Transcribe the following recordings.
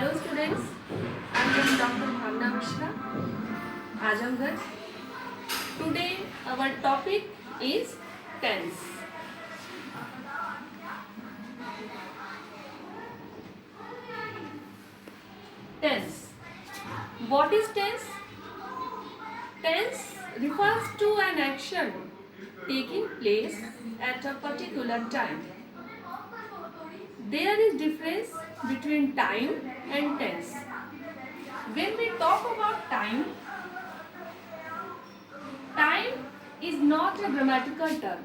Hello students, I am Dr. Bhavna Mishra, Azamgarh. Today our topic is tense. Tense. What is tense? Tense refers to an action taking place at a particular time. There is difference between time and tense. When we talk about time, time is not a grammatical term.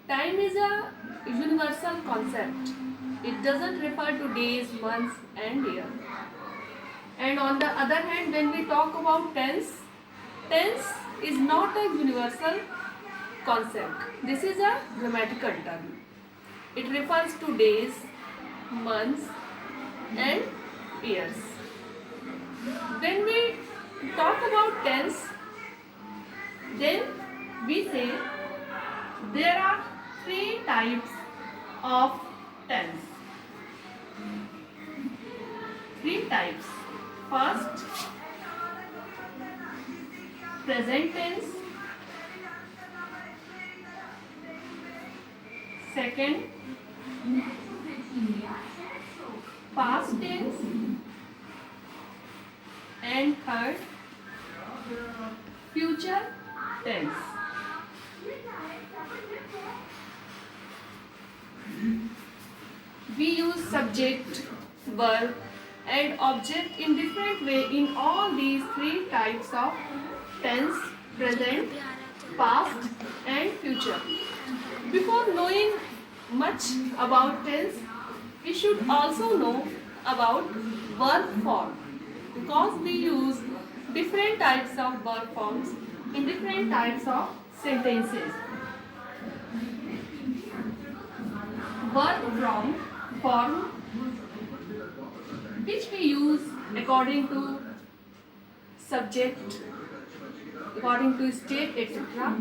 Time is a universal concept. It doesn't refer to days, months and years. And on the other hand, when we talk about tense, tense is not a universal concept. This is a grammatical term. It refers to days, months and years. When we talk about tense, then we say there are three types of tense. Three types. First, present tense. Second, past tense. And third, future tense. We use subject, verb and object in different way in all these three types of tense: present, past and future. Before knowing much about tense, we should also know about verb form, because we use different types of verb forms in different types of sentences. Verb form which we use according to subject, according to state, etc.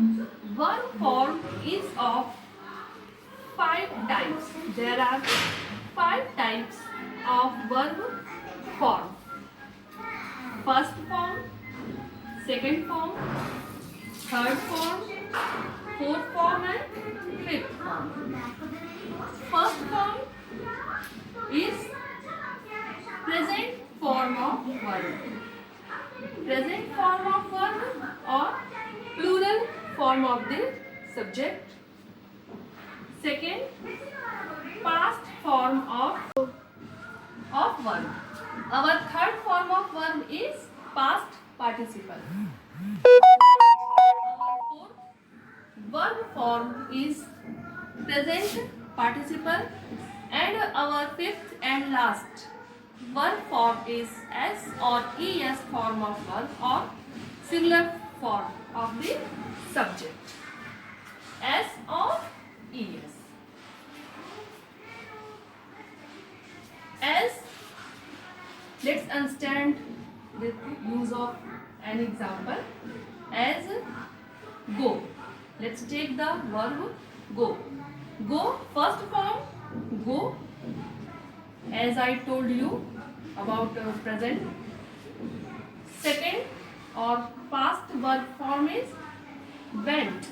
Verb form is of 5 types. There are 5 types of verb form. First form, second form, third form, fourth form and fifth form. First form is present form of verb. Present form of verb or plural form of the subject. Second, past form of verb. Our third form of verb is past participle. Our fourth verb form is present participle, and our fifth and last verb form is S or ES form of verb or singular form of the subject. S or ES. As let's understand with use of an example. As go. Let's take the verb go. Go, first form, go, as I told you about present. Second or past verb form is went.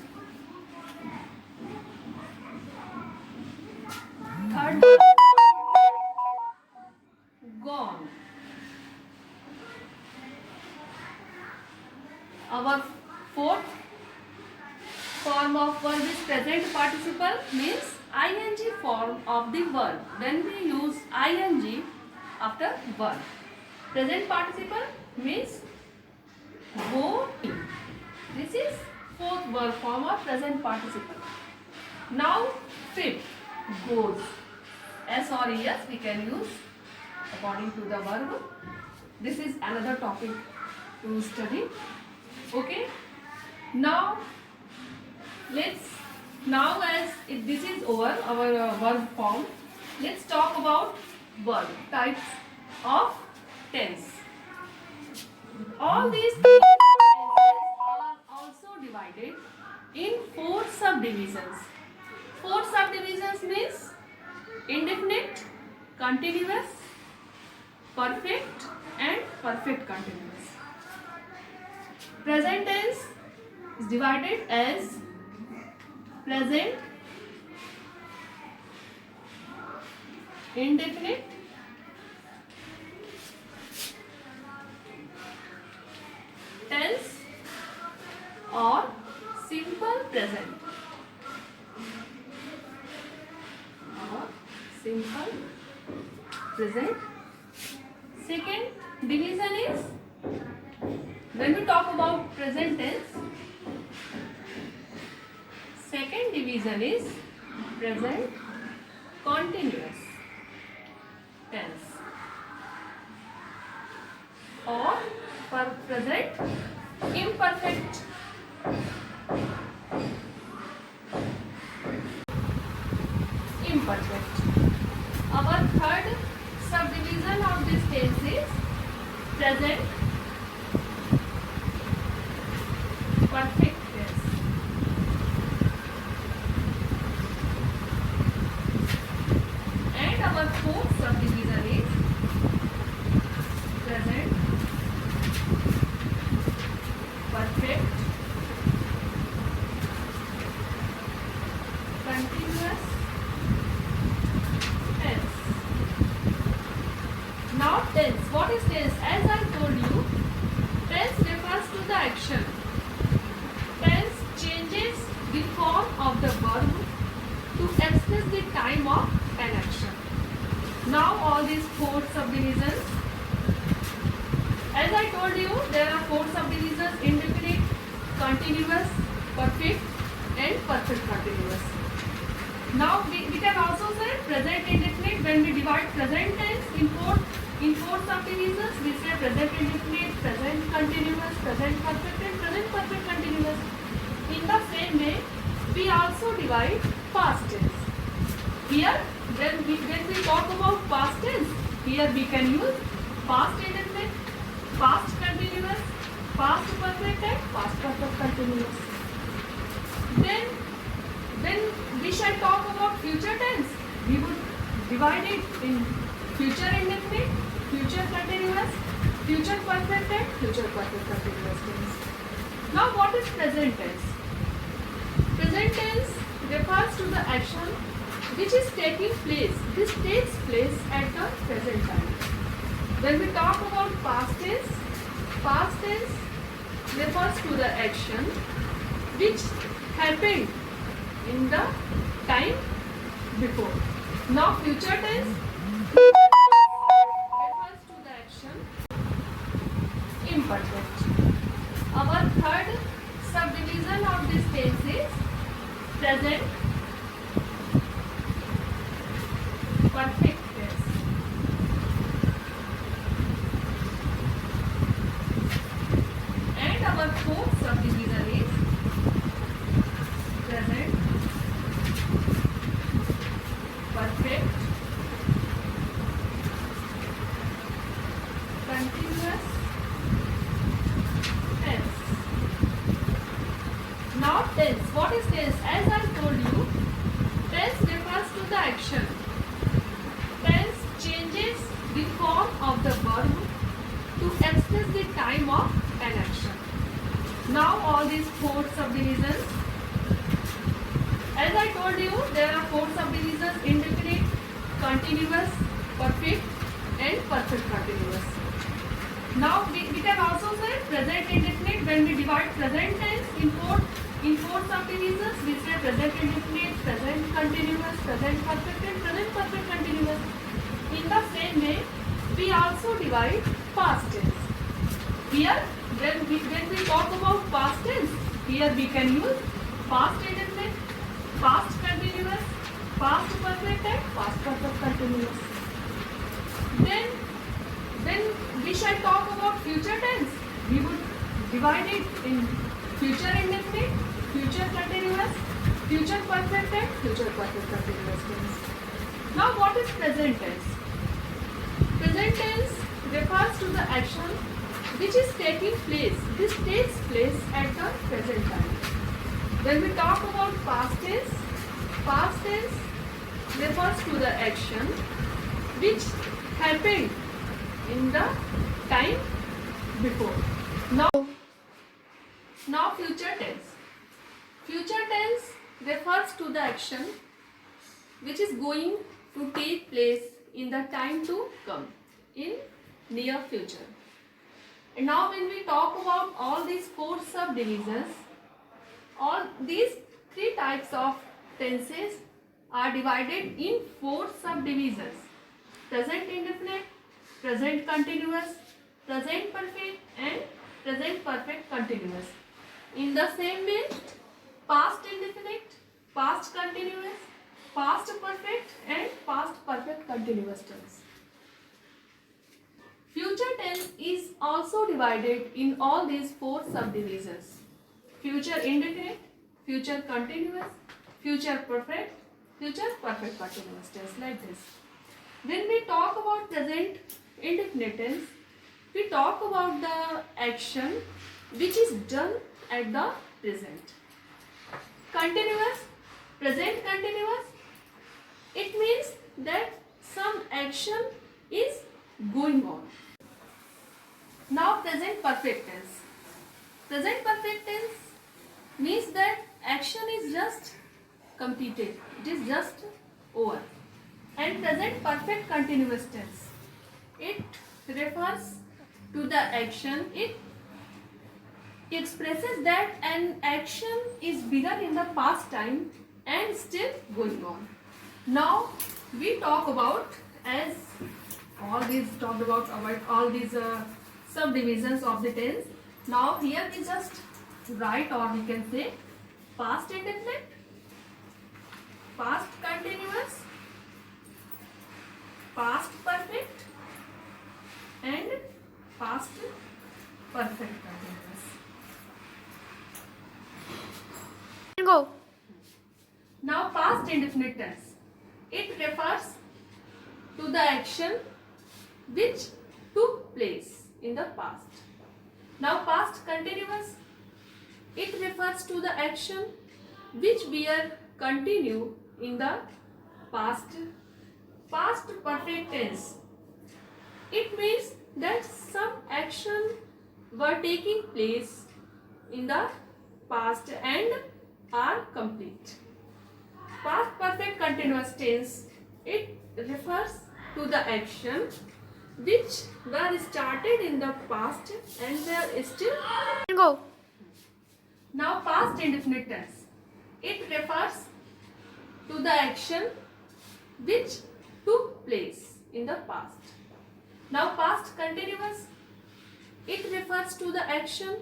Third, gone. Our fourth form of verb is present participle, means ing form of the verb. When we use ing after verb, present participle means go in. This is fourth verb form of present participle. Now fifth, goes. S or es we can use according to the verb. This is another topic to study. Okay. Now as this is over our verb form, let's talk about verb types of tense. All these tenses are also divided in 4 subdivisions. 4 subdivisions means indefinite, continuous, perfect and perfect continuous. Present tense is divided as present indefinite, tense or simple present or simple present. Second division is, when we talk about present tense, second division is present continuous tense or present imperfect. Our third subdivision of this tense is present perfect tense. And our fourth subdivision is present perfect continuous tense. Now tense. What is tense? As I told you, tense refers to the action. Tense changes the form of the verb to express the time of an action. Now all these four subdivisions. As I told you, there are four subdivisions: indefinite, continuous, perfect and perfect continuous. Now we can also say present indefinite. When we divide present tense in four subdivisions, we say present indefinite, present continuous, present perfect and present perfect continuous. In the same way, we also divide past tense. Here, when we talk about past tense, here we can use past indefinite, past continuous, past perfect and past perfect continuous. Then when we shall talk about future tense, we would divide it in future indefinite, future continuous, future perfect and future perfect continuous tense. Now what is present tense? Present tense refers to the action which is taking place. This takes place at the present time. When we talk about past tense refers to the action which happened in the time before. Now future tense refers to the action imperfect. Our third subdivision of this tense is present perfect tense. And our fourth subdivision is present perfect continuous tense. Now tense. What is tense? As I told you, tense refers to the action. Tense changes the form of the verb to express the time of an action. Now all these four subdivisions. As I told you, there are four subdivisions: indefinite, continuous, perfect and perfect continuous. Now we can also say present indefinite. When we divide present tense in four subdivisions, we say present indefinite, present continuous, present perfect and present perfect continuous. In the same way, we also divide past tense. Here, when we talk about past tense, here we can use past indefinite, past continuous, past perfect and past perfect continuous. Then when we shall talk about future tense, we would divide it in future indefinite, future continuous, future perfect and future perfect continuous tense. Now what is present tense? Present tense refers to the action which is taking place. This takes place at the present time. When we talk about past tense refers to the action which happened in the time before. Now future tense. Future tense refers to the action which is going to take place in the time to come, in near future. And now when we talk about all these four subdivisions, all these three types of tenses are divided in four subdivisions: present indefinite, present continuous, present perfect and present perfect continuous. In the same way, past indefinite, past continuous, past perfect and past perfect continuous tense. Future tense is also divided in all these four subdivisions: future indefinite, future continuous, future perfect, future perfect continuous tense, like this. When we talk about present indefinite tense, we talk about the action which is done at the present. Continuous, present continuous, it means that some action is going on. Now present perfect tense. Present perfect tense means that action is just completed, it is just over. And present perfect continuous tense, it refers to the action, it expresses that an action is begun in the past time and still going on. Now we talk about, as all these talked about all these subdivisions of the tense. Now here we just write, or we can say, past indefinite, past continuous, past perfect and past perfect continuous. Go. Now past indefinite tense, it refers to the action which took place in the past. Now past continuous, it refers to the action which will continue in the past. Past perfect tense, it means that some action were taking place in the past and are complete. Past perfect continuous tense, it refers to the action which were started in the past and they are still. Go. Now past indefinite tense, it refers to the action which took place in the past. Now past continuous, it refers to the action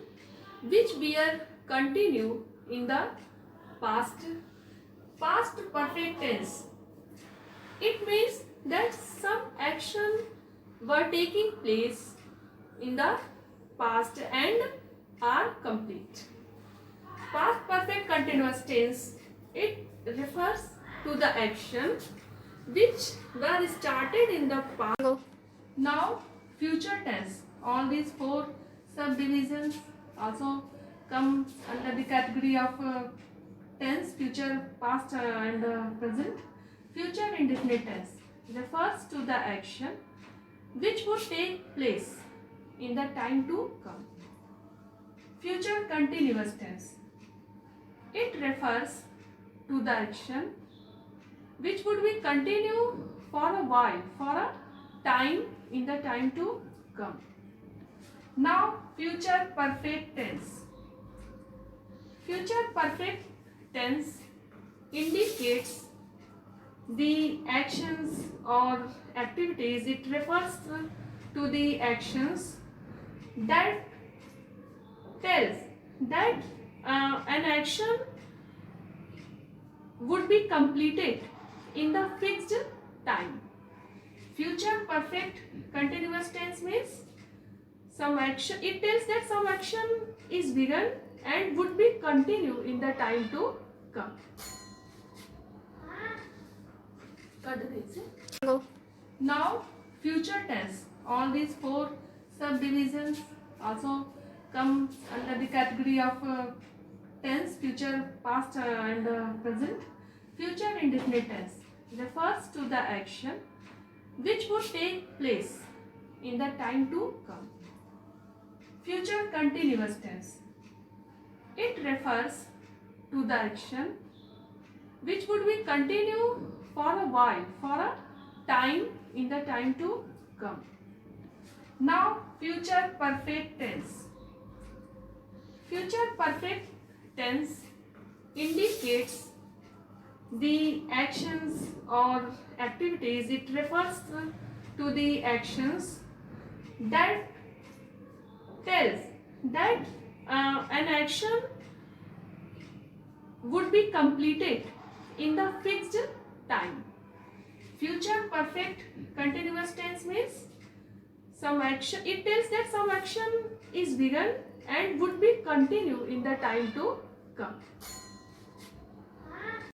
which will continue in the past. Past perfect tense, it means that some action were taking place in the past and are complete. Past perfect continuous tense, it refers to the action which were started in the past. Go. Now future tense, all these four subdivisions also come under the category of tense: future, past and present. Future indefinite tense refers to the action which would take place in the time to come. Future continuous tense, it refers to the action which would be continue for a while, for a time, in the time to come. Now future perfect tense. Future perfect tense indicates the actions or activities, it refers to the actions that tells that an action would be completed in the fixed time. Future perfect continuous tense means some action, it tells that some action is begun and would be continue in the time to come. Go. Now future tense, all these four subdivisions also come under the category of tense: future, past and present. Future indefinite tense refers to the action which would take place in the time to come. Future continuous tense. It refers to the action which would be continue for a while, for a time in the time to come. Now future perfect tense. Future perfect tense indicates the actions or activities. It refers to the actions that tells that an action would be completed in the fixed time. Future perfect continuous tense means some action, it tells that some action is begun and would be continue in the time to come.